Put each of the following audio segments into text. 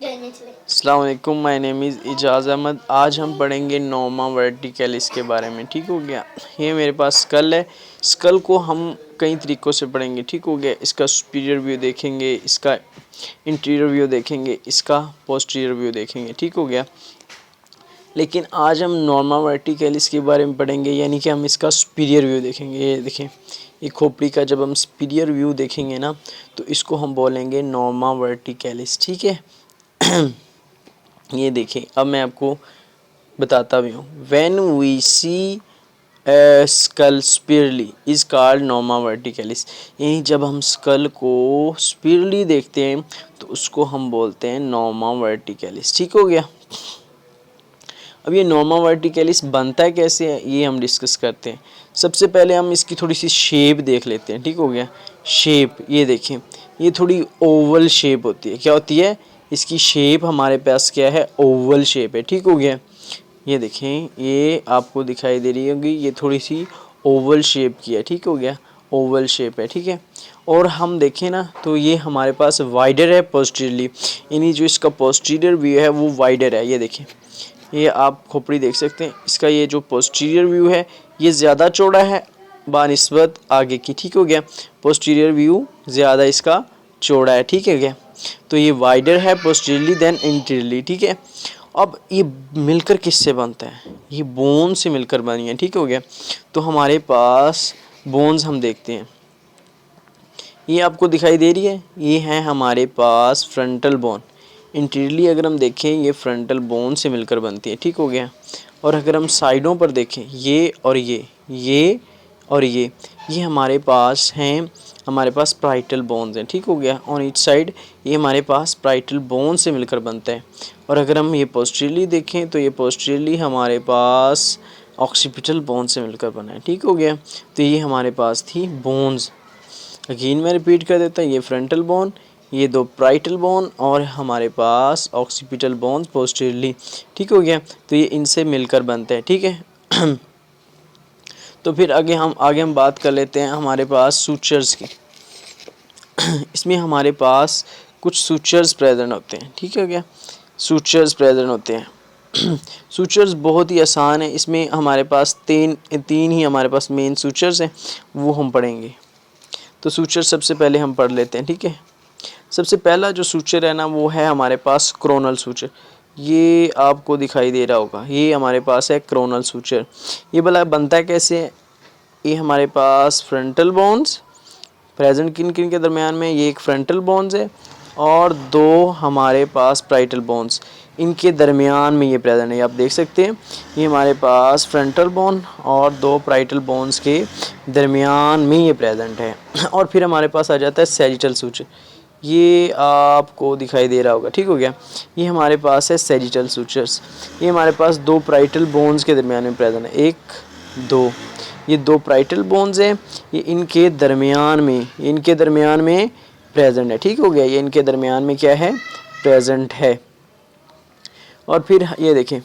अस्सलाम वालेकुम, my name is Ijaz Ahmad. आज हम पढ़ेंगे नॉर्मा वर्टिकलिस के बारे में। ठीक हो गया। ये मेरे पास स्कल है। स्कल को हम कई तरीक़ों से पढ़ेंगे। ठीक हो गया। इसका सुपीरियर व्यू देखेंगे, इसका इंटीरियर व्यू देखेंगे, इसका पोस्टीरियर व्यू देखेंगे। ठीक हो गया। लेकिन आज हम नॉर्मा वर्टिकलिस के बारे में पढ़ेंगे, यानी कि हम इसका सुपीरियर व्यू देखेंगे। ये देखें, ये खोपड़ी का जब हम सुपीरियर व्यू देखेंगे ना, तो इसको हम बोलेंगे नॉर्मा वर्टिकलिस। ठीक है। ये देखें, अब मैं आपको बताता भी हूँ। When we see skull superiorly is called norma verticalis. यही जब हम स्कल को स्पीरली देखते हैं तो उसको हम बोलते हैं नॉर्मा वर्टिकलिस। ठीक हो गया। अब ये नॉर्मा वर्टिकलिस बनता है कैसे है, ये हम डिस्कस करते हैं। सबसे पहले हम इसकी थोड़ी सी शेप देख लेते हैं। ठीक हो गया। शेप ये देखें, ये थोड़ी ओवल शेप होती है। क्या होती है? इसकी शेप हमारे पास क्या है? ओवल शेप है। ठीक हो गया। ये देखें, ये आपको दिखाई दे रही होगी, ये थोड़ी सी ओवल शेप की है। ठीक हो गया। ओवल शेप है। ठीक है। और हम देखें ना, तो ये हमारे पास वाइडर है पोस्टीरियरली, यानी जो इसका पोस्टीरियर व्यू है वो वाइडर है। ये देखें, ये आप खोपड़ी देख सकते हैं। इसका ये जो पोस्टीरियर व्यू है ये ज़्यादा चौड़ा है बानिस्बत आगे की। ठीक हो गया। पोस्टीरियर व्यू ज़्यादा इसका चौड़ा है। ठीक है क्या। तो ये वाइडर है पोस्टीरियरली देन इंटीरियरली। ठीक है। अब ये मिलकर किससे बनता है? ये बोन से मिलकर बनी है। ठीक हो गया। तो हमारे पास बोन्स हम देखते हैं, ये आपको दिखाई दे रही है, ये है हमारे पास फ्रंटल बोन। इंटीरियरली अगर हम देखें, ये फ्रंटल बोन से मिलकर बनती है। ठीक हो गया। और अगर हम साइडों पर देखें, ये और ये और ये हमारे पास हैं, हमारे पास प्राइटल बोन्स हैं। ठीक हो गया। ऑन ईच साइड ये हमारे पास प्राइटल बोन से मिलकर बनता है। और अगर हम ये पोस्टीरियरली देखें, तो ये पोस्टीरियरली हमारे पास ऑक्सीपिटल बोन से मिलकर बना है। ठीक हो गया। तो ये हमारे पास थी बोन्स। अगेन मैं रिपीट कर देता हूँ, ये फ्रंटल बोन, ये दो प्राइटल बोन और हमारे पास ऑक्सीपिटल बोन्स पोस्टीरियरली। ठीक हो गया। तो ये इनसे मिलकर बनते हैं। ठीक है। तो फिर आगे हम बात कर लेते हैं हमारे पास सूचर्स की। इसमें हमारे पास कुछ सूचर्स प्रेजेंट होते हैं। ठीक है क्या। सूचर्स प्रेजेंट होते हैं। सूचर्स बहुत ही आसान है। इसमें हमारे पास तीन ही हमारे पास मेन सूचर्स हैं, वो हम पढ़ेंगे। तो सूचर सबसे पहले हम पढ़ लेते हैं। ठीक है। सबसे पहला जो सूचर है ना, वो है हमारे पास क्रोनल सूचर। ये आपको दिखाई दे रहा होगा, ये हमारे पास है क्रोनल सूचर। ये भला बनता है कैसे? ये हमारे पास फ्रंटल बोन्स प्रेजेंट किन किन के दरमियान में, ये एक फ्रंटल बोन्स है और दो हमारे पास प्राइटल बोन्स, इनके दरमियान में ये प्रेजेंट है। आप देख सकते हैं, ये हमारे पास फ्रंटल बोन और दो प्राइटल बोन्स के दरमियान में ये प्रेजेंट है। और फिर हमारे पास आ जाता है सैजिटल सूचर। ये आपको दिखाई दे रहा होगा। ठीक हो गया। ये हमारे पास है सैजिटल सूचर्स। ये हमारे पास दो प्राइटल बोन्स के दरमियान में प्रेजेंट है। एक, दो, ये दो प्राइटल बोन्स हैं, ये इनके दरमियान में प्रेजेंट है। ठीक हो गया। ये इनके दरमियान में क्या है? प्रेजेंट है। और फिर ये देखें,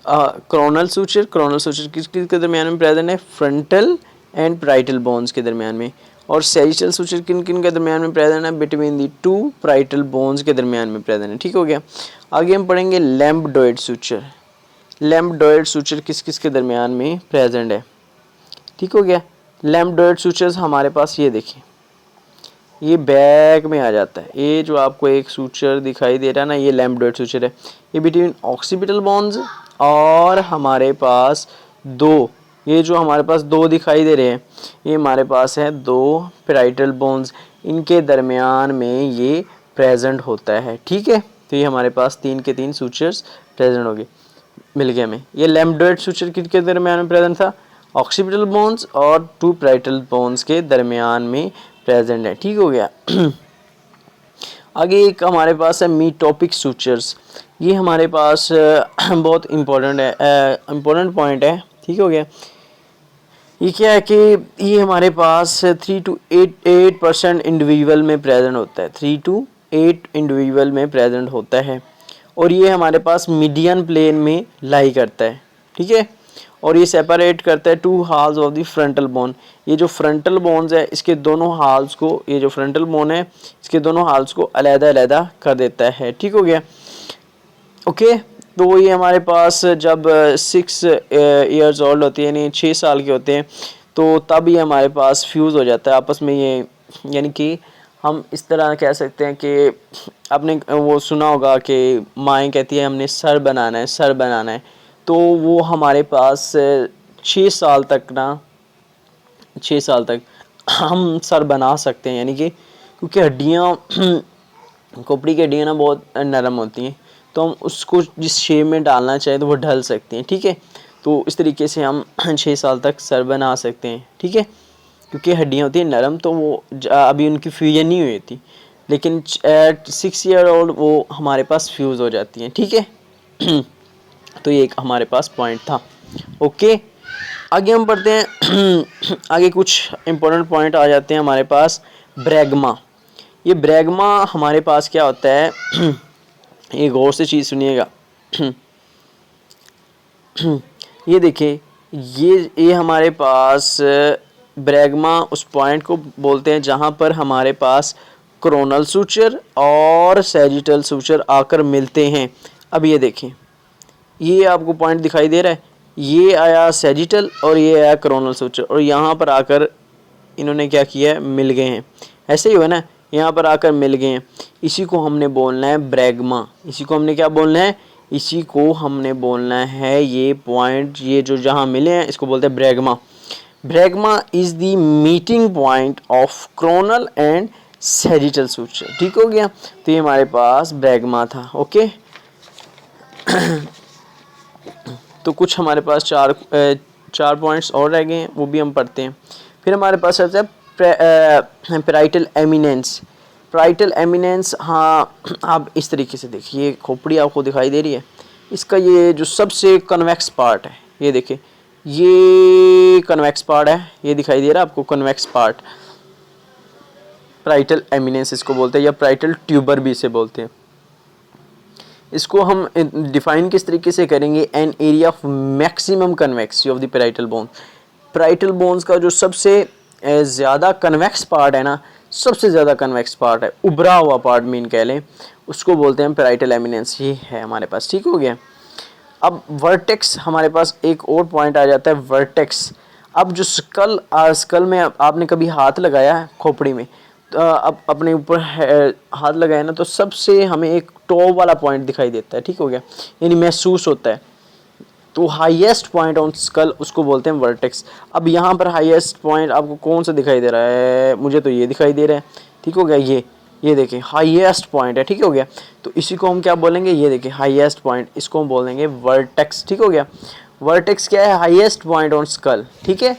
क्रोनल सूचर किस किस के दरमियान में प्रेजेंट है? फ्रंटल एंड प्राइटल बोन्स के दरमियान में। और सैजिटल सूचर किन किन के दरमियान में प्रेजेंट है? Between the two parietal bones के दरमियान में प्रेजेंट है। ठीक हो गया। आगे हम पढ़ेंगे लैम्बडॉयड सूचर। लैम्बडॉयड सूचर किस किस के दरमियान में प्रेजेंट है? ठीक हो गया। लैम्बडॉयड सूचर्स हमारे पास, ये देखिए, ये बैक में आ जाता है। ये जो आपको एक सूचर दिखाई दे रहा है ना, ये लैम्बडॉयड सूचर है। ये बिटवीन ऑक्सीपिटल बोन्स और हमारे पास दो, ये जो हमारे पास दो दिखाई दे रहे हैं, ये हमारे पास है दो पैराइटल बोन्स, इनके दरमियान में ये प्रेजेंट होता है। ठीक है। तो ये हमारे पास तीन के तीन सूचर्स प्रेजेंट हो गए, मिल गए हमें। ये लैम्बडॉयड सूचर किसके दरमियान में प्रेजेंट था? ऑक्सीपिटल बोन्स और टू पैराइटल बोन्स के दरमियान में प्रेजेंट है। ठीक हो गया। आगे एक हमारे पास है मीटोपिक सूचर्स। ये हमारे पास बहुत इम्पोर्टेंट है, इम्पोर्टेंट पॉइंट है। ठीक हो गया। ये क्या है कि ये हमारे पास 3 to 8% इंडिविजुअल में प्रेजेंट होता है। 3 to 8 इंडिविजुअल में प्रेजेंट होता है और ये हमारे पास मीडियन प्लेन में लाई करता है। ठीक है। और ये सेपरेट करता है two halves of the frontal bone. ये जो फ्रंटल बोन्स है, इसके दोनों हाल्स को, ये जो फ्रंटल बोन है, इसके दोनों हाल्स को अलग-अलग कर देता है। ठीक हो गया। ओके, तो ये हमारे पास जब 6 ईयर्स ओल्ड होती है यानी 6 साल के होते हैं तो तब ये हमारे पास फ्यूज़ हो जाता है आपस में ये, यानी कि हम इस तरह कह सकते हैं कि आपने वो सुना होगा कि माएँ कहती है हमने सर बनाना है, सर बनाना है, तो वो हमारे पास 6 साल तक ना, 6 साल तक हम सर बना सकते हैं, यानी कि क्योंकि हड्डियाँ खोपड़ी की हड्डियाँ ना बहुत नरम होती हैं, तो हम उसको जिस शेप में डालना चाहें तो वो ढल सकती हैं, ठीक है। तो इस तरीके से हम 6 साल तक सर बना सकते हैं, ठीक है, क्योंकि हड्डियाँ होती हैं नरम, तो वो अभी उनकी फ्यूजन नहीं हुई थी, लेकिन एट 6 ईयर ओल्ड वो हमारे पास फ्यूज़ हो जाती हैं, ठीक है। तो ये एक हमारे पास पॉइंट था। ओके, आगे हम पढ़ते हैं। आगे कुछ इम्पोर्टेंट पॉइंट आ जाते हैं हमारे पास। ब्रैगमा, ये ब्रैगमा हमारे पास क्या होता है? ये गौर से चीज़ सुनिएगा। ये देखिए, ये हमारे पास ब्रैगमा उस पॉइंट को बोलते हैं जहाँ पर हमारे पास कोरोनल सूचर और सैजिटल सूचर आकर मिलते हैं। अब ये देखें, ये आपको पॉइंट दिखाई दे रहा है, ये आया सैजिटल और ये आया कोरोनल सूचर, और यहाँ पर आकर इन्होंने क्या किया है, मिल गए हैं। ऐसे ही हुआ ना, यहाँ पर आकर मिल गए हैं। इसी को हमने बोलना है ब्रैगमा। इसी को हमने क्या बोलना है? इसी को हमने बोलना है, ये पॉइंट ये जो जहाँ मिले हैं इसको बोलते हैं bregma. Bregma is the meeting point of coronal and sagittal suture. ठीक हो गया, तो ये हमारे पास ब्रैगमा था। ओके, तो कुछ हमारे पास चार पॉइंट्स और रह गए हैं, वो भी हम पढ़ते हैं। फिर हमारे पास आता है पैराइटल एमिनेंस। पैराइटल एमिनेंस, हाँ, आप इस तरीके से देखिए, खोपड़ी आपको दिखाई दे रही है, इसका ये जो सबसे कन्वेक्स पार्ट है, ये देखिए, ये कन्वेक्स पार्ट है, ये दिखाई दे रहा है आपको, कन्वेक्स पार्ट, पैराइटल एमिनेंस इसको बोलते हैं, या पैराइटल ट्यूबर भी इसे बोलते हैं। इसको हम डिफाइन किस तरीके से करेंगे? An area of maximum convexity of the parietal bone. Parietal bones का जो सबसे ज़्यादा कन्वेक्स पार्ट है ना, सबसे ज़्यादा कन्वेक्स पार्ट है, उभरा हुआ पार्ट मीन कह लें, उसको बोलते हैं पैराइटल एमिनेंस। ये है हमारे पास, ठीक हो गया। अब वर्टेक्स, हमारे पास एक और पॉइंट आ जाता है, वर्टेक्स। अब जो स्कल में आपने कभी हाथ लगाया है खोपड़ी में, तो अब अपने ऊपर हाथ लगाया ना, तो सबसे हमें एक टॉप वाला पॉइंट दिखाई देता है, ठीक हो गया, यानी महसूस होता है। तो हाईएस्ट पॉइंट ऑन स्कल उसको बोलते हैं वर्टेक्स। अब यहाँ पर हाईएस्ट पॉइंट आपको कौन सा दिखाई दे रहा है? मुझे तो ये दिखाई दे रहा है, ठीक हो गया, ये देखिए हाईएस्ट पॉइंट है, ठीक हो गया। तो इसी को हम क्या बोलेंगे? ये देखिए हाईएस्ट पॉइंट, इसको हम बोलेंगे वर्टेक्स, ठीक हो गया। वर्टेक्स क्या है? हाईएस्ट पॉइंट ऑन स्कल, ठीक है।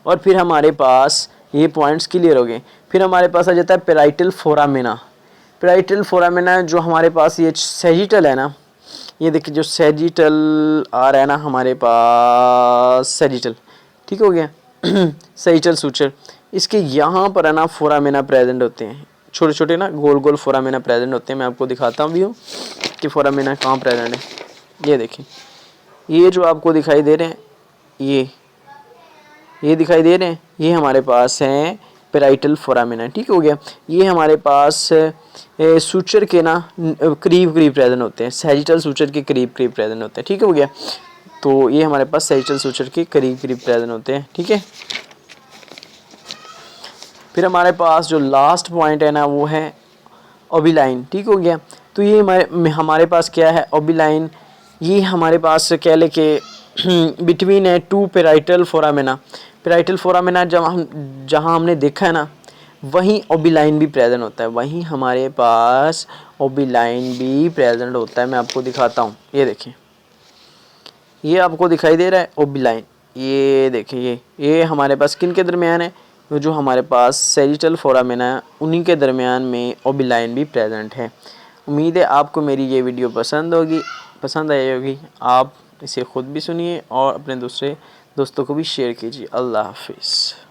और फिर हमारे पास ये पॉइंट्स क्लियर हो गए। फिर हमारे पास आ जाता है पैराइटल फोरामिना। पैराइटल फोरामिना जो हमारे पास ये सैजिटल है ना, ये देखिए जो सैजिटल आ रहा है ना हमारे पास, सैजिटल, ठीक हो गया। सैजिटल सूचर, इसके यहाँ पर है ना फोरामिना प्रेजेंट होते हैं, छोटे छोटे ना गोल गोल फोरामिना प्रेजेंट होते हैं। मैं आपको दिखाता भी हूँ कि फोरामिना कहाँ प्रेजेंट है। ये देखिए, ये जो आपको दिखाई दे रहे हैं, ये दिखाई दे रहे हैं, ये हमारे पास हैं पैराइटल फोरामिना, ठीक हो गया। ये हमारे पास सूचर के ना करीब करीब प्रेजेंट होते हैं, सैजिटल सूचर के करीब करीब प्रेजेंट होते हैं, ठीक हो गया। तो ये हमारे पास सैजिटल सूचर के करीब करीब प्रेजेंट होते हैं, ठीक है। फिर हमारे पास जो लास्ट पॉइंट है ना, वो है ओबिलाइन, ठीक हो गया। तो ये हमारे पास क्या है? ओबिलाइन। ये हमारे पास कह ले कि बिटवीन है two parietal foramina. Parietal foramina जहाँ हमने देखा है ना, वहीं ओबिलाइन भी प्रेजेंट होता है, वहीं हमारे पास ओबिलाइन भी प्रेजेंट होता है। मैं आपको दिखाता हूँ, ये देखिए, ये आपको दिखाई दे रहा है ओबिलाइन, ये देखिए, ये हमारे पास किन के दरमियान है? जो हमारे पास सैजिटल फोरामिना है, उन्हीं के दरमियान में ओबिलाइन भी प्रेजेंट है। उम्मीद है आपको मेरी ये वीडियो पसंद आई होगी। आप इसे ख़ुद भी सुनिए और अपने दूसरे दोस्तों को भी शेयर कीजिए। अल्लाह हाफिज़।